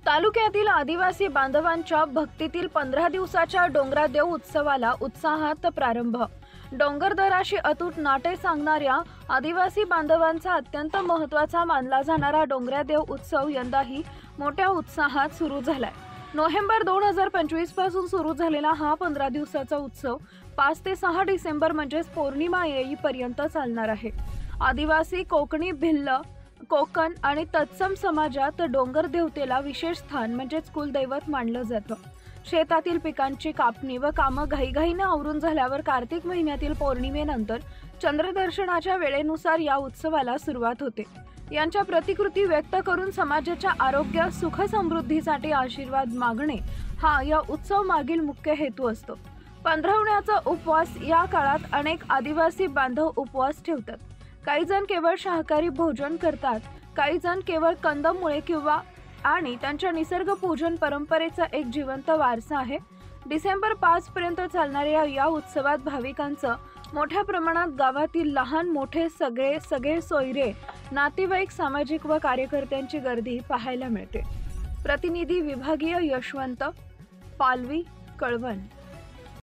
तालुक्यातील आदिवासी बांधवांच्या भक्तीतील 15 दिवसाच्या डोंगरादेव उत्सवाला उत्साहात प्रारंभ। डोंगरदराशी अतूट नाते सांगणाऱ्या आदिवासी बांधवांचा अत्यंत महत्त्वाचा मानला जाणारा डोंगरादेव उत्सव यंदाही मोठ्या उत्साहात सुरू झालाय। नोव्हेंबर 2025 पासून सुरू झालेला हा 15 दिवसाचा उत्सव 5 ते 6 डिसेंबर म्हणजेच पौर्णिमा येईपर्यंत चालणार आहे। आदिवासी, कोकणी, भिल्ल, कोकण आणि तत्सम समाजात डोंगर देवतेला विशेष स्थान म्हणजेच कुलदैवत मानलं जातं। शेतातील पिकांची कापणी व कामं घाईघाईने आवरून झाल्यावर कार्तिक महिन्यातील पौर्णिमेनंतर चंद्रदर्शनाच्या वेळेनुसार या उत्सवाला सुरुवात होते। यांच्या प्रतिकृती व्यक्त करून समाजाच्या आरोग्य, सुख, समृद्धीसाठी आशीर्वाद मागणे हा या उत्सव मागील मुख्य हेतू असतो। पंधरवड्याचा उपवास या काळात अनेक आदिवासी बांधव उपवास ठेवतात। काही जण केवळ शाकाहारी भोजन करतात, काही जण केवळ कंदमुळे किंवा आणि त्यांच्या निसर्ग पूजन परंपरेचा एक जिवंत वारसा आहे। डिसेंबर 5 पर्यंत चालणाऱ्या या उत्सवात भाविकांचं मोठ्या प्रमाणात गावातील लहान मोठे सगळे सोयरे, नातेवाईक, सामाजिक व कार्यकर्त्यांची गर्दी पाहायला मिळते। प्रतिनिधी विभागीय यशवंत पालवी, कळवण।